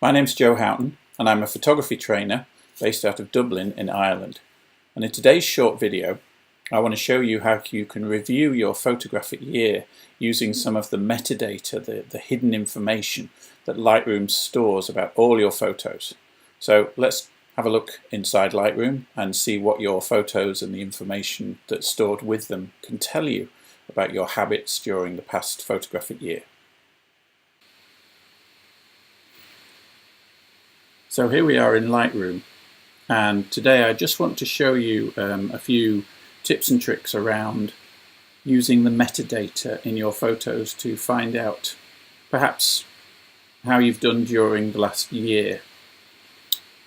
My name's Joe Houghton and I'm a photography trainer based out of Dublin in Ireland. And in today's short video I want to show you how you can review your photographic year using some of the metadata, the hidden information that Lightroom stores about all your photos. So let's have a look inside Lightroom and see what your photos and the information that's stored with them can tell you about your habits during the past photographic year. So here we are in Lightroom, and today I just want to show you a few tips and tricks around using the metadata in your photos to find out perhaps how you've done during the last year.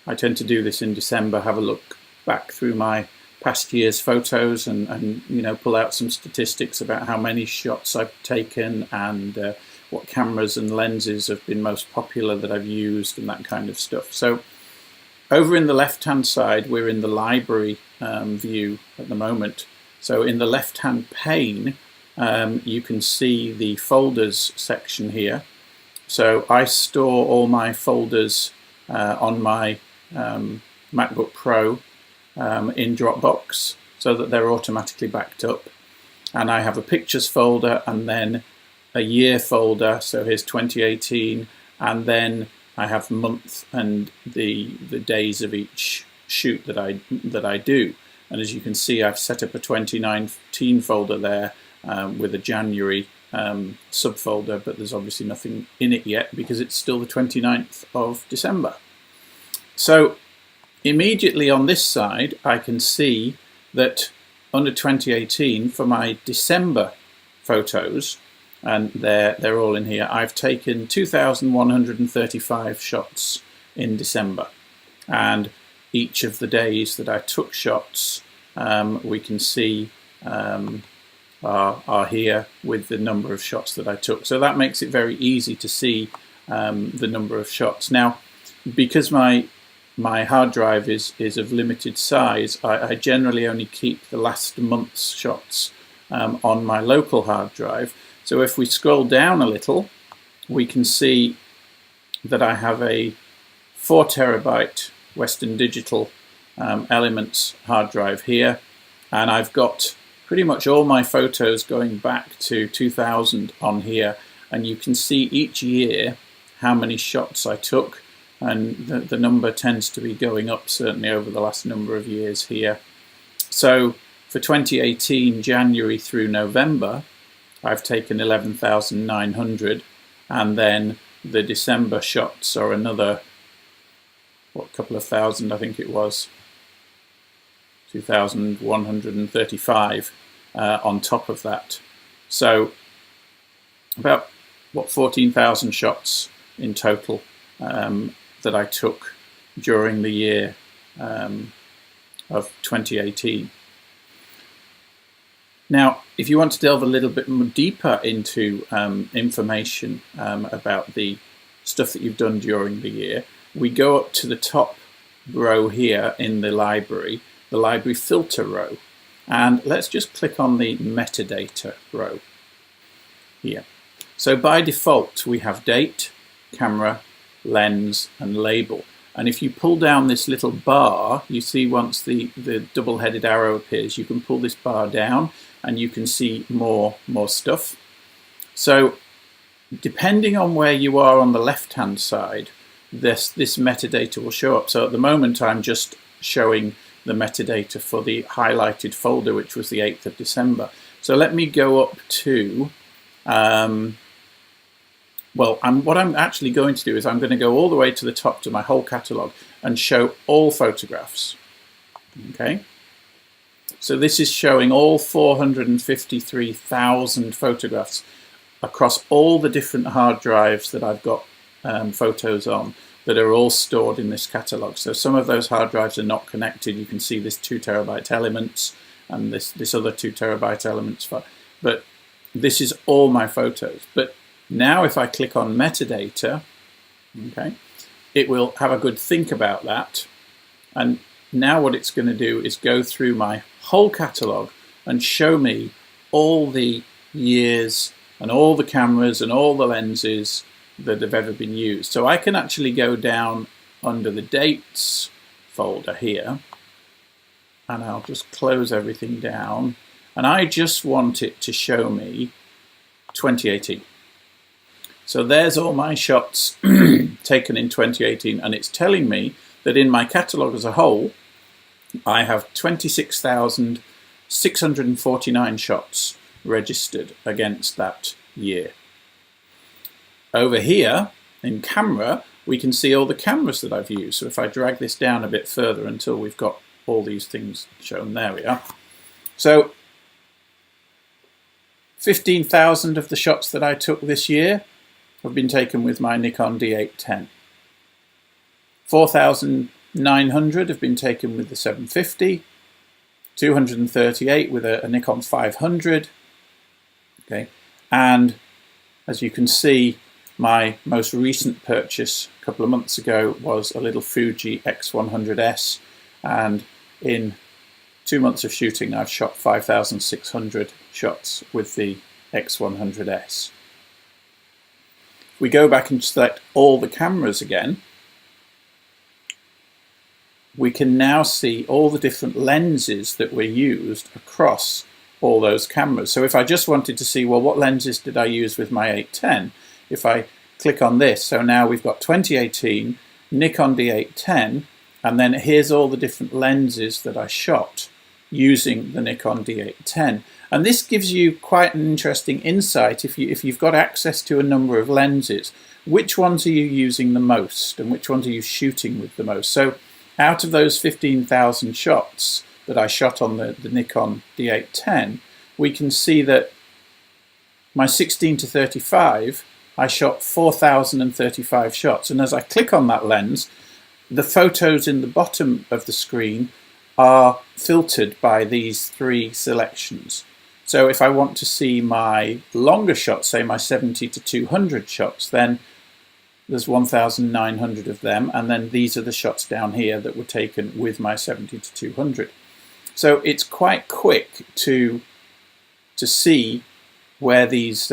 I tend to do this in December, have a look back through my past year's photos and pull out some statistics about how many shots I've taken and what cameras and lenses have been most popular that I've used and that kind of stuff. So over in the left hand side we're in the library view at the moment. So in the left hand pane you can see the folders section here. So I store all my folders on my MacBook Pro in Dropbox so that they're automatically backed up, and I have a pictures folder and then a year folder. So here's 2018, and then I have month and the days of each shoot that I do. And as you can see, I've set up a 2019 folder there with a January subfolder, but there's obviously nothing in it yet because it's still the 29th of December. So immediately on this side I can see that under 2018 for my December photos, and they're all in here, I've taken 2,135 shots in December, and each of the days that I took shots we can see are here with the number of shots that I took. So that makes it very easy to see the number of shots. Now, because my hard drive is of limited size, I generally only keep the last month's shots on my local hard drive. So if we scroll down a little, we can see that I have a 4 terabyte Western Digital Elements hard drive here, and I've got pretty much all my photos going back to 2000 on here, and you can see each year how many shots I took, and the number tends to be going up certainly over the last number of years here. So for 2018 January through November I've taken 11,900, and then the December shots are another couple of thousand, I think it was 2,135 on top of that. So about 14,000 shots in total that I took during the year of 2018. Now, if you want to delve a little bit more deeper into information about the stuff that you've done during the year, we go up to the top row here in the library filter row, and let's just click on the metadata row here. So by default we have date, camera, lens and label, and if you pull down this little bar, you see once the double-headed arrow appears, you can pull this bar down and you can see more stuff. So depending on where you are on the left hand side, this metadata will show up. So at the moment I'm just showing the metadata for the highlighted folder, which was the 8th of December. So let me go up to what I'm actually going to do is I'm going to go all the way to the top to my whole catalogue and show all photographs. Okay, so this is showing all 453,000 photographs across all the different hard drives that I've got photos on, that are all stored in this catalogue. So some of those hard drives are not connected. You can see this 2 terabyte Elements and this other 2 terabyte Elements file, but this is all my photos. But now if I click on metadata, okay, it will have a good think about that, and now what it's going to do is go through my whole catalogue and show me all the years and all the cameras and all the lenses that have ever been used. So I can actually go down under the dates folder here, and I'll just close everything down, and I just want it to show me 2018. So there's all my shots taken in 2018, and it's telling me that in my catalogue as a whole I have 26,649 shots registered against that year. Over here in camera we can see all the cameras that I've used. So if I drag this down a bit further until we've got all these things shown, there we are. So 15,000 of the shots that I took this year have been taken with my Nikon D810. 4,900 have been taken with the 750, 238 with a Nikon 500. Okay, and as you can see, my most recent purchase a couple of months ago was a little Fuji X100S, and in 2 months of shooting I've shot 5,600 shots with the X100S. If we go back and select all the cameras again, we can now see all the different lenses that were used across all those cameras. So if I just wanted to see, well, what lenses did I use with my 810? If I click on this, so now we've got 2018, Nikon D810, and then here's all the different lenses that I shot using the Nikon D810. And this gives you quite an interesting insight if you've got access to a number of lenses. Which ones are you using the most, and which ones are you shooting with the most? So out of those 15,000 shots that I shot on the Nikon D810, we can see that my 16 to 35, I shot 4,035 shots. And as I click on that lens, the photos in the bottom of the screen are filtered by these three selections. So if I want to see my longer shots, say my 70 to 200 shots, then there's 1,900 of them, and then these are the shots down here that were taken with my 70 to 200. So it's quite quick to see where these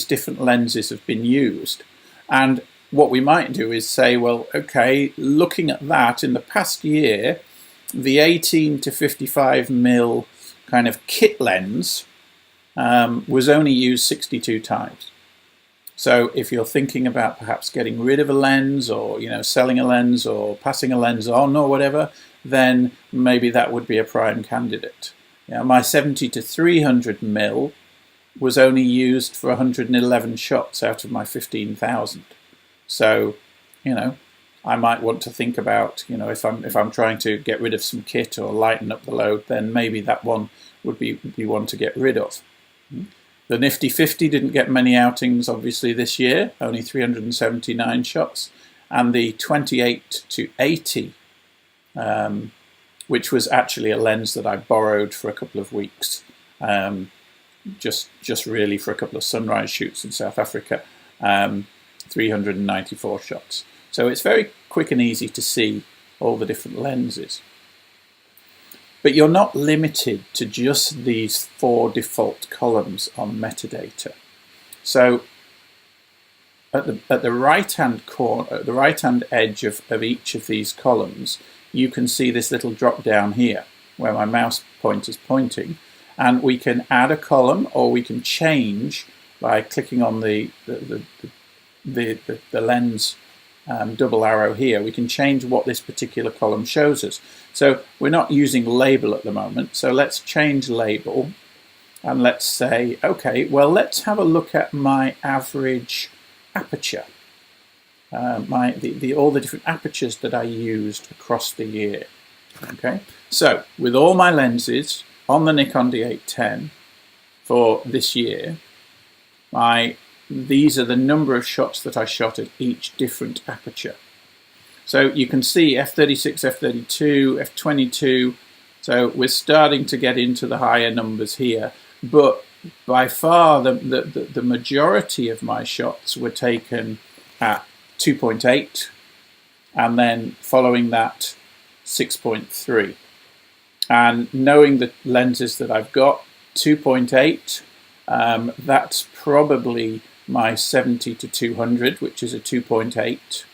different lenses have been used. And what we might do is say, well, okay, looking at that, in the past year, the 18 to 55mm kind of kit lens was only used 62 times. So if you're thinking about perhaps getting rid of a lens, or selling a lens, or passing a lens on, or whatever, then maybe that would be a prime candidate. My 70 to 300mm was only used for 111 shots out of my 15,000. So, I might want to think about, if I'm trying to get rid of some kit or lighten up the load, then maybe that one would be one to get rid of. The Nifty 50 didn't get many outings, obviously, this year, only 379 shots. And the 28 to 80, which was actually a lens that I borrowed for a couple of weeks, just really for a couple of sunrise shoots in South Africa, 394 shots. So it's very quick and easy to see all the different lenses. But you're not limited to just these 4 default columns on metadata. So at the right-hand corner, at the right-hand edge of each of these columns, you can see this little drop down here where my mouse point is pointing, and we can add a column, or we can change by clicking on the lens double arrow here. We can change what this particular column shows us. So we're not using label at the moment, so let's change label, and let's say, okay, well, let's have a look at my average aperture, all the different apertures that I used across the year. Okay, so with all my lenses on the Nikon D810 for this year, these are the number of shots that I shot at each different aperture. So you can see f36, f32, f22, so we're starting to get into the higher numbers here, but by far the majority of my shots were taken at 2.8, and then following that 6.3. And knowing the lenses that I've got, 2.8 That's probably my 70 to 200, which is a 2.8.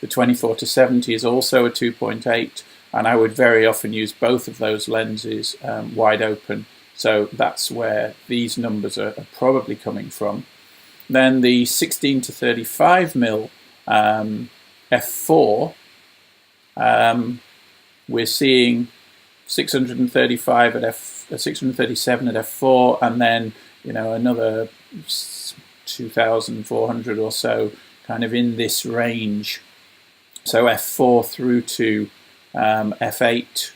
The 24 to 70 is also a 2.8, and I would very often use both of those lenses wide open. So that's where these numbers are probably coming from. Then the 16 to 35mm f4, we're seeing 635 at 637 at f4, and then another 2,400 or so, kind of in this range. So f4 through to f8.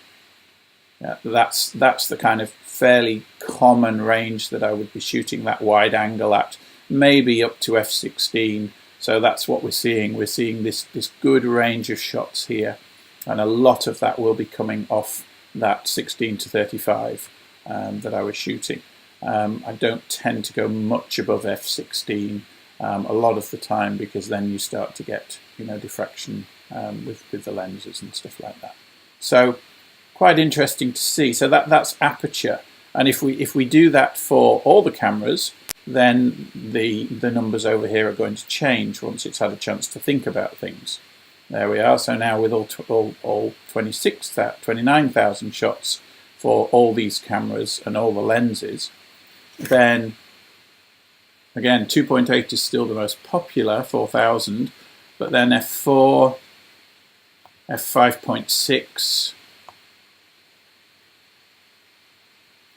Yeah, that's the kind of fairly common range that I would be shooting that wide angle at, maybe up to f16. So that's what we're seeing. We're seeing this good range of shots here, and a lot of that will be coming off that 16 to 35 that I was shooting. I don't tend to go much above f16 a lot of the time, because then you start to get diffraction with the lenses and stuff like that. So quite interesting to see. So that's aperture, and if we do that for all the cameras, then the numbers over here are going to change once it's had a chance to think about things. There we are. So now with all 29,000 shots for all these cameras and all the lenses, then again 2.8 is still the most popular, 4,000, but then f4, f5.6,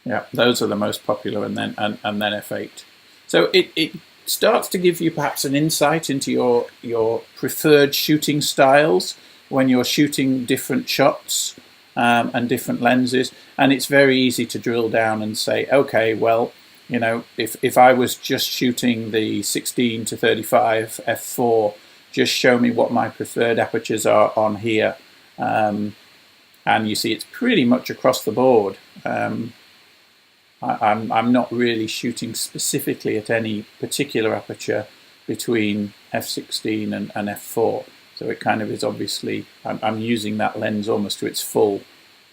yeah, those are the most popular, and then f8. So it starts to give you perhaps an insight into your preferred shooting styles when you're shooting different shots and different lenses, and it's very easy to drill down and say, okay, well, if I was just shooting the 16 to 35 f4, just show me what my preferred apertures are on here, and you see it's pretty much across the board. I'm not really shooting specifically at any particular aperture between f16 and f4, so it kind of is obviously, I'm using that lens almost to its full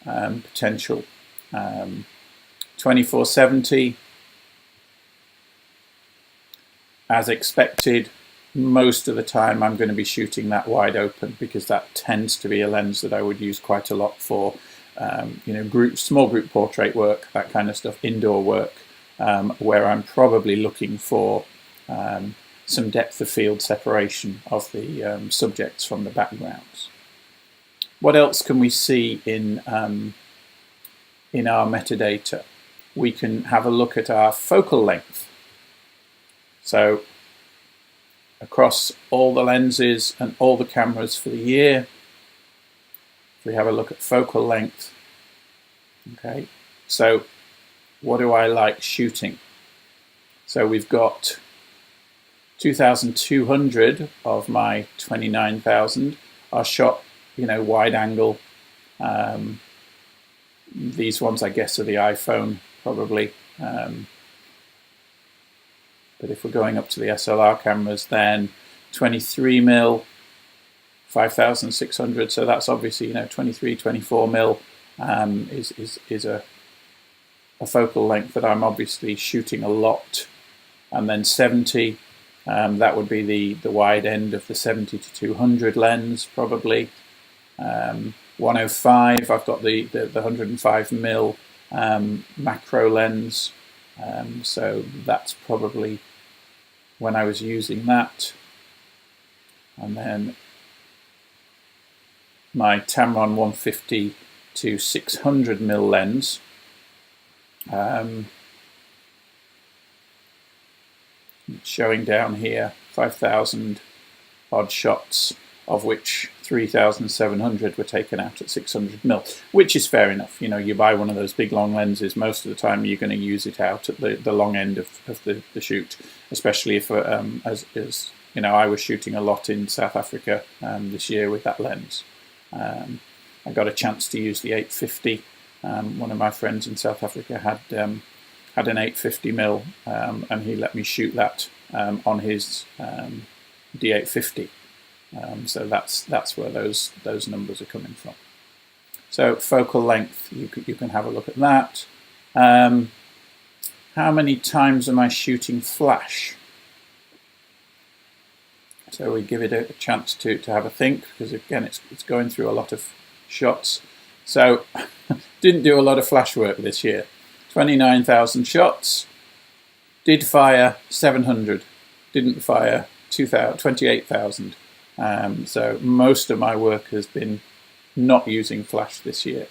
potential. 24-70, as expected, most of the time I'm going to be shooting that wide open, because that tends to be a lens that I would use quite a lot for small group portrait work, that kind of stuff, indoor work, where I'm probably looking for some depth of field separation of the subjects from the backgrounds. What else can we see in our metadata? We can have a look at our focal length. So across all the lenses and all the cameras for the year, if we have a look at focal length, okay, so what do I like shooting? So we've got 2,200 of my 29,000 are shot, wide angle. These ones, I guess, are the iPhone, probably. But if we're going up to the SLR cameras, then 23mm, 5,600. So that's obviously, 23, 24mm is a focal length that I'm obviously shooting a lot. And then 70, that would be the wide end of the 70 to 200 lens, probably. 105, I've got the 105mm macro lens, so that's probably when I was using that. And then my Tamron 150 to 600mm lens, showing down here 5,000 odd shots, of which 3,700 were taken out at 600mm, which is fair enough. You buy one of those big long lenses, most of the time you're going to use it out at the long end of the shoot, especially if, as I was shooting a lot in South Africa this year with that lens. I got a chance to use the 850. One of my friends in South Africa had an 850mm, and he let me shoot that on his D850. So that's where those numbers are coming from. So focal length, you can have a look at that. how many times am I shooting flash? So we give it a chance to have a think, because again it's going through a lot of shots. So didn't do a lot of flash work this year. 29,000 shots, did fire 700, didn't fire 28,000. So most of my work has been not using flash this year.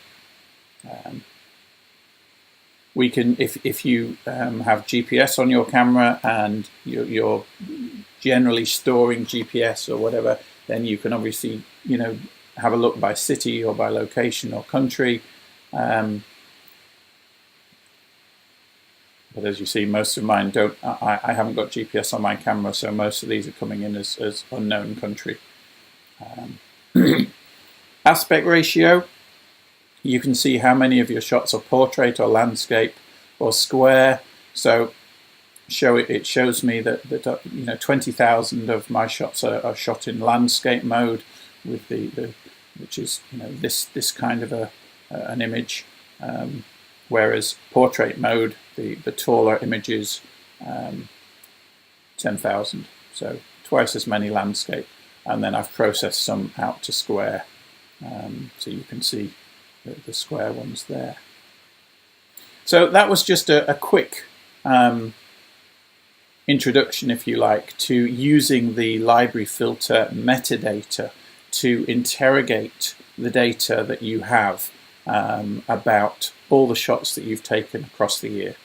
We can, if you have GPS on your camera and you're generally storing GPS or whatever, then you can obviously, have a look by city or by location or country. But as you see, most of mine don't. I haven't got GPS on my camera, so most of these are coming in as unknown country. Aspect ratio. You can see how many of your shots are portrait or landscape or square. So it shows me that 20,000 of my shots are shot in landscape mode, with which is this kind of an image, whereas portrait mode, the taller images, 10,000. So twice as many landscape, and then I've processed some out to square, so you can see the square ones there. So that was just a quick introduction, if you like, to using the library filter metadata to interrogate the data that you have about all the shots that you've taken across the year.